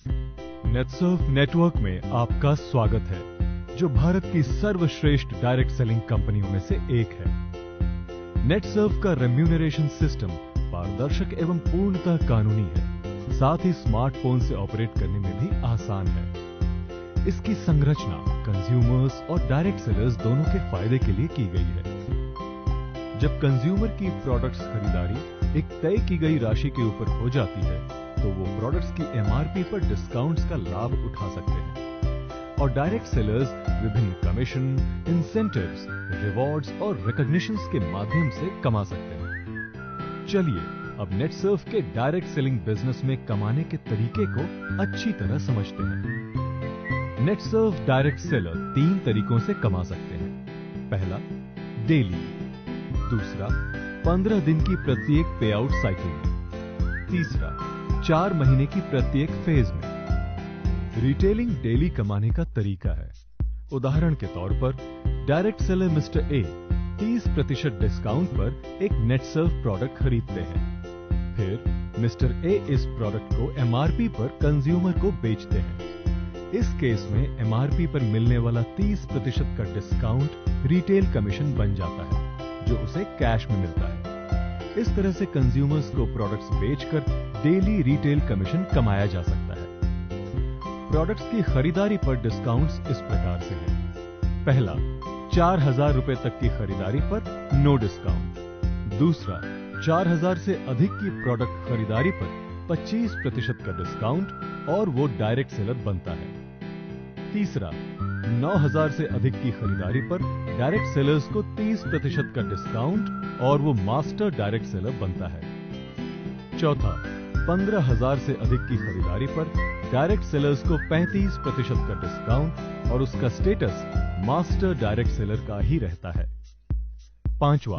Netsurf network में आपका स्वागत है, जो भारत की सर्वश्रेष्ठ डायरेक्ट सेलिंग कंपनियों में से एक है। नेटसर्फ का रेम्यूनरेशन सिस्टम पारदर्शक एवं पूर्णतः कानूनी है, साथ ही स्मार्टफोन से ऑपरेट करने में भी आसान है। इसकी संरचना कंज्यूमर्स और डायरेक्ट सेलर्स दोनों के फायदे के लिए की गई है। जब कंज्यूमर की प्रोडक्ट्स खरीदारी एक तय की गई राशि के ऊपर हो जाती है, तो वो प्रोडक्ट्स की एमआरपी पर डिस्काउंट्स का लाभ उठा सकते हैं और डायरेक्ट सेलर्स विभिन्न कमीशन, इंसेंटिव्स, रिवॉर्ड्स और रिकॉग्निशंस के माध्यम से कमा सकते हैं। चलिए अब नेटसर्फ के डायरेक्ट सेलिंग बिजनेस में कमाने के तरीके को अच्छी तरह समझते हैं। नेटसर्फ डायरेक्ट सेलर 3 तरीकों से कमा सकते हैं। पहला, डेली। दूसरा, 15 दिन की प्रत्येक पे आउट साइकिल में। तीसरा, 4 महीने की प्रत्येक फेज में। रिटेलिंग डेली कमाने का तरीका है। उदाहरण के तौर पर direct seller mister A 30% discount पर एक नेटसर्फ प्रोडक्ट खरीदते हैं। फिर मिस्टर ए इस प्रोडक्ट को एमआरपी पर कंज्यूमर को बेचते हैं। इस केस में एमआरपी पर मिलने वाला 30% का डिस्काउंट रिटेल कमीशन बन जाता है, जो उसे कैश में मिलता है। इस तरह से कंज्यूमर्स को प्रोडक्ट्स बेचकर डेली रिटेल कमीशन कमाया जा सकता है। प्रोडक्ट्स की खरीदारी पर डिस्काउंट्स इस प्रकार से हैं। पहला, 4000 रुपए तक की खरीदारी पर नो डिस्काउंट। दूसरा, 4000 से अधिक की प्रोडक्ट खरीदारी पर 25% का डिस्काउंट और वो डायरेक्ट सेलर बनता है। तीसरा, 9000 से अधिक की खरीदारी पर डायरेक्ट सेलर्स को 30% का डिस्काउंट और वो मास्टर डायरेक्ट सेलर बनता है। चौथा, 15000 से अधिक की खरीदारी पर डायरेक्ट सेलर्स को 35% का डिस्काउंट और उसका स्टेटस मास्टर डायरेक्ट सेलर का ही रहता है। पांचवा,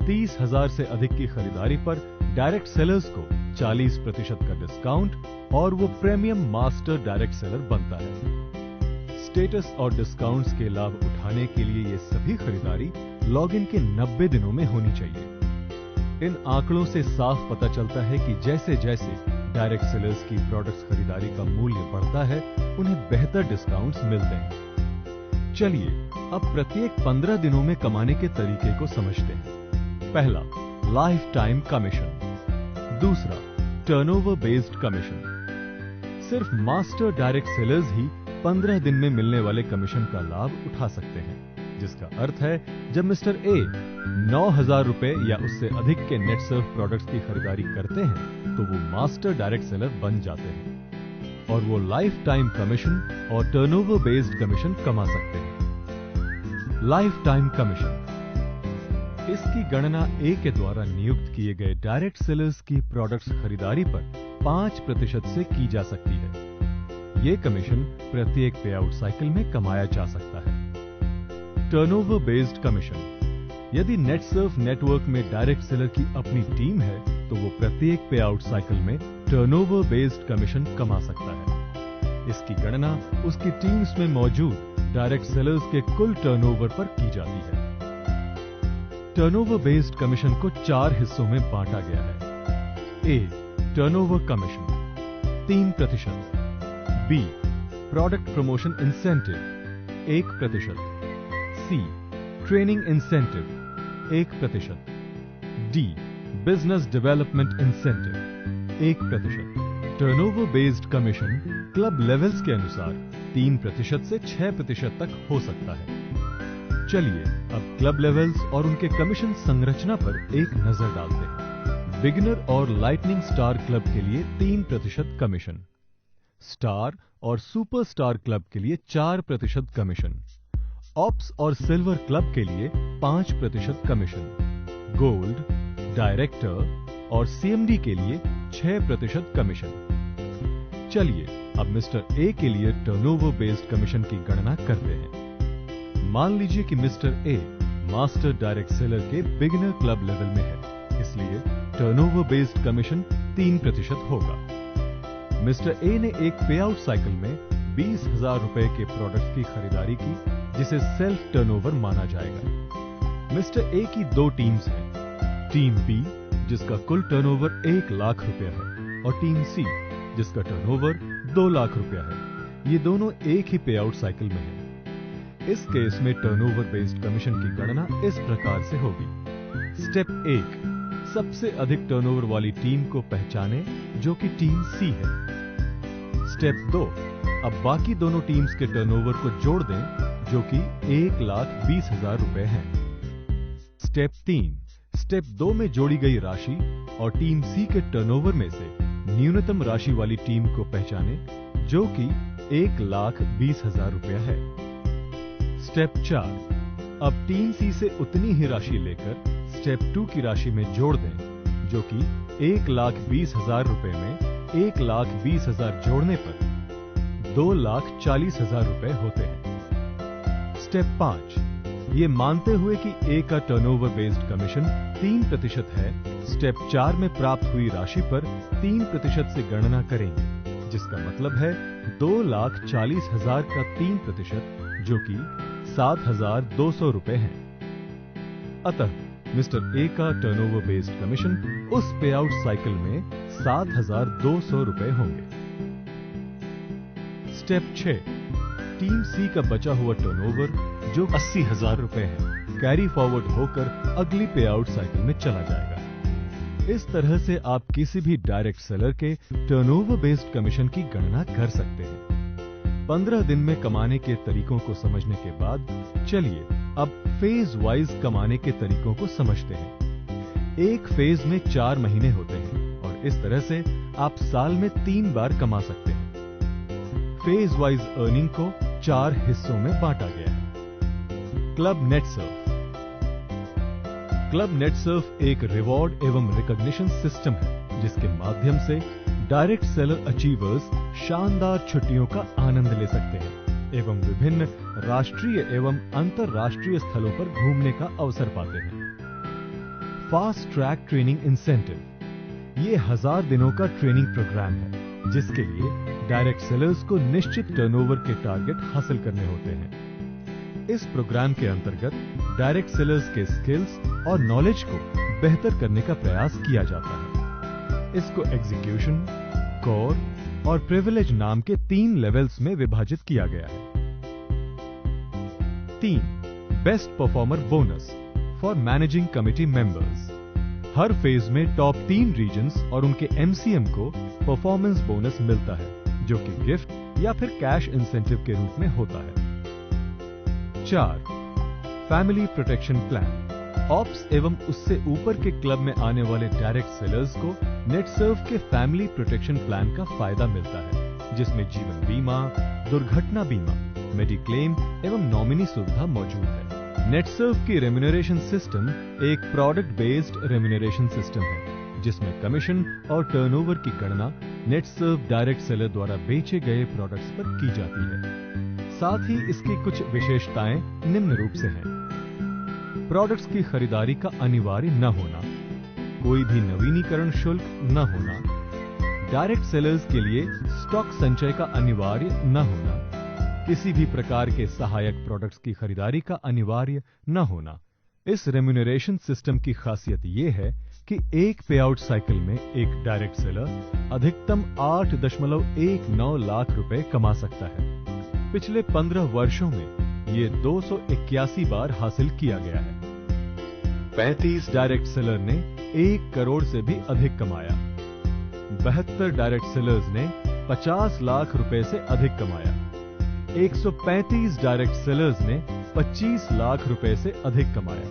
30,000 से अधिक की खरीदारी पर डायरेक्ट सेलर्स को 40% का डिस्काउंट और वो प्रीमियम मास्टर डायरेक्ट सेलर बनता है। स्टेटस और डिस्काउंट्स के लाभ उठाने के लिए ये सभी खरीदारी लॉगिन के 90 दिनों में होनी चाहिए। इन आंकड़ों से साफ पता चलता है कि जैसे जैसे डायरेक्ट सेलर्स की प्रोडक्ट्स खरीदारी का मूल्य बढ़ता है, उन्हें बेहतर डिस्काउंट्स मिलते हैं। चलिए अब प्रत्येक 15 दिनों में कमाने के तरीके को समझते हैं। पहला, लाइफ टाइम कमीशन। दूसरा, टर्नओवर बेस्ड कमीशन। सिर्फ मास्टर डायरेक्ट सेलर्स ही 15 दिन में मिलने वाले कमीशन का लाभ उठा सकते हैं, जिसका अर्थ है जब मिस्टर ए 9000 रुपए या उससे अधिक के नेटसर्फ प्रोडक्ट्स की खरीदारी करते हैं, तो वो मास्टर डायरेक्ट सेलर बन जाते हैं और वो लाइफ टाइम कमीशन और टर्नओवर बेस्ड कमीशन कमा सकते हैं। लाइफ टाइम कमीशन, इसकी गणना ए के द्वारा नियुक्त किए गए डायरेक्ट सेलर्स की प्रोडक्ट्स खरीदारी पर 5% से की जा सकती है। ये कमीशन प्रत्येक पे आउट साइकिल में कमाया जा सकता है। टर्नओवर बेस्ड कमीशन, यदि नेटसर्फ नेटवर्क में डायरेक्ट सेलर की अपनी टीम है, तो वो प्रत्येक पे आउट साइकिल में टर्नओवर बेस्ड कमीशन कमा सकता है। इसकी गणना उसकी टीम्स में मौजूद डायरेक्ट सेलर्स के कुल टर्नओवर पर की जाती है। टर्नओवर बेस्ड कमीशन को 4 हिस्सों में बांटा गया है। A, turnover commission 3%। B, product promotion incentive 1%। C, training incentive 1%। D, business development incentive 1%। Turnover based commission club levels के अनुसार 3% से 6% तक हो सकता है। चलिए अब क्लब लेवल्स और उनके कमीशन संरचना पर एक नजर डालते हैं। बिगिनर और लाइटनिंग स्टार क्लब के लिए 3% कमीशन, स्टार और सुपर स्टार क्लब के लिए 4% कमीशन, ऑप्स और सिल्वर क्लब के लिए 5% कमीशन, गोल्ड, डायरेक्टर और सीएमडी के लिए 6% कमीशन। चलिए अब मिस्टर ए के लिए टर्नओवर बेस्ड कमीशन की गणना करते हैं। मान लीजिए कि mister A master direct seller के बिगिनर क्लब लेवल में है, इसलिए टर्नओवर बेस्ड कमीशन 3% होगा। मिस्टर ए ने एक पे आउट साइकिल में 20,000 रुपए के प्रोडक्ट्स की खरीदारी की, जिसे सेल्फ टर्नओवर माना जाएगा। मिस्टर ए की 2 टीम्स हैं, टीम बी जिसका कुल टर्नओवर 1 लाख रुपया है और टीम सी जिसका टर्नओवर 2 लाख रुपया है। ये दोनों एक ही पे आउट साइकिल में है। इस केस में टर्नओवर बेस्ड कमीशन की गणना इस प्रकार से होगी। स्टेप 1, सबसे अधिक टर्नओवर वाली टीम को पहचाने, जो कि टीम सी है। स्टेप 2, अब बाकी दोनों टीम्स के टर्नओवर को जोड़ दें, जो कि 1,20,000 रुपए हैं। स्टेप 3, स्टेप 2 में जोड़ी गई राशि और टीम सी के टर्नओवर में से न्यूनतम राशि वाली टीम को पहचाने, जो कि 1,20,000 रुपया है। स्टेप 4, अब टीम सी से उतनी ही राशि लेकर स्टेप 2 की राशि में जोड़ दें, जो कि 1,20,000 रुपए में 1,20,000 जोड़ने पर 2,40,000 रुपए होते हैं। स्टेप 5, ये मानते हुए कि ए का टर्नओवर बेस्ड कमीशन 3% है, स्टेप 4 में प्राप्त हुई राशि पर 3% से गणना करेंगे, जिसका मतलब है 2,40,000 का 3%, जो कि 7,200 रुपए है। अतः मिस्टर ए का टर्नओवर बेस्ड कमीशन उस पे आउट साइकिल में 7,200 रुपए होंगे। स्टेप 6, टीम सी का बचा हुआ टर्नओवर, जो 80,000 रुपए है, कैरी फॉरवर्ड होकर अगली पे आउट साइकिल में चला जाएगा। इस तरह से आप किसी भी डायरेक्ट सेलर के टर्नओवर बेस्ड कमीशन की गणना कर सकते हैं। 15 दिन में कमाने के तरीकों को समझने के बाद चलिए अब फेज वाइज कमाने के तरीकों को समझते हैं। एक फेज में 4 महीने होते हैं और इस तरह से आप साल में 3 बार कमा सकते हैं। फेज वाइज अर्निंग को 4 हिस्सों में बांटा गया है। क्लब नेटसर्फ। क्लब नेटसर्फ एक रिवॉर्ड एवं रिकॉग्निशन सिस्टम है, जिसके माध्यम से डायरेक्ट सेलर अचीवर्स शानदार छुट्टियों का आनंद ले सकते हैं एवं विभिन्न राष्ट्रीय एवं अंतरराष्ट्रीय स्थलों पर घूमने का अवसर पाते हैं। Fast track training incentive. ये 1000 दिनों का ट्रेनिंग प्रोग्राम है, जिसके लिए डायरेक्ट सेलर्स को निश्चित टर्नओवर के टारगेट हासिल करने होते हैं। इस प्रोग्राम के अंतर्गत डायरेक्ट सेलर्स के स्किल्स और नॉलेज को बेहतर करने का प्रयास किया जाता है। इसको एग्जीक्यूशन, कोर और प्रिविलेज नाम के 3 लेवल्स में विभाजित किया गया है। 3. Best performer bonus for managing committee members. Her phase में टॉप 3 रीजन्स और उनके एमसीएम को परफॉर्मेंस बोनस मिलता है, जो कि गिफ्ट या फिर कैश इंसेंटिव के रूप में होता है। 4. Family protection plan. ऑप्स एवं उससे ऊपर के क्लब में आने वाले डायरेक्ट सेलर्स को नेटसर्फ के फैमिली प्रोटेक्शन प्लान का फायदा मिलता है, जिसमें जीवन बीमा, दुर्घटना बीमा, मेडिक्लेम एवं नॉमिनी सुविधा मौजूद है। नेटसर्फ की रेम्यूनरेशन सिस्टम एक प्रोडक्ट बेस्ड रेम्यूनरेशन सिस्टम है, जिसमें कमीशन और टर्नओवर की गणना नेटसर्फ डायरेक्ट सेलर द्वारा बेचे गए प्रोडक्ट्स पर की जाती है। साथ ही इसकी कुछ विशेषताएं निम्न रूप से हैं। प्रोडक्ट्स की खरीदारी का अनिवार्य न होना, कोई भी नवीनीकरण शुल्क न होना, डायरेक्ट सेलर्स के लिए स्टॉक संचय का अनिवार्य न होना, किसी भी प्रकार के सहायक प्रोडक्ट्स की खरीदारी का अनिवार्य न होना। इस रेम्यूनरेशन सिस्टम की खासियत ये है कि एक पे आउट साइकिल में एक डायरेक्ट सेलर अधिकतम 8.19 लाख रुपए कमा सकता है। पिछले 15 वर्षों में ये 281 बार हासिल किया गया है। 35 डायरेक्ट सेलर ने 1 करोड़ से भी अधिक कमाया। 72 डायरेक्ट सेलर्स ने 50 लाख रुपए से अधिक कमाया। 135 डायरेक्ट सेलर्स ने 25 लाख रुपए से अधिक कमाया।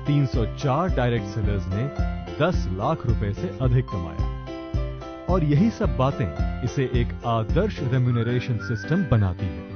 304 डायरेक्ट सेलर्स ने 10 लाख रुपए से अधिक कमाया। और यही सब बातें इसे एक आदर्श रेम्यूनरेशन सिस्टम बनाती है।